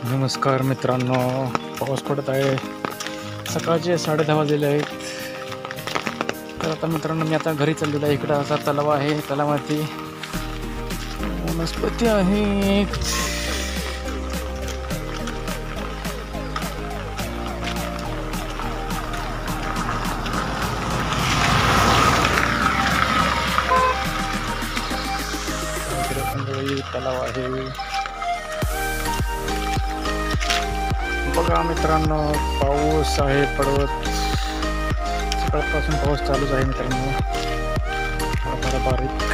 नमस्कार मित्रांनो, पाऊस पडत आहे. सकाळचे 10:30 वाजलेले आहेत. तर आता मित्रांनो मी आता घरी चाललेलो आहे. इकडं असा तलाव आहे, तलावावरती वनस्पती आहेत. तलाव आहे बघा मित्रांनो, पाऊस आहे पडत. सकाळपासून पाऊस चालूच आहे मित्रांनो, बारीक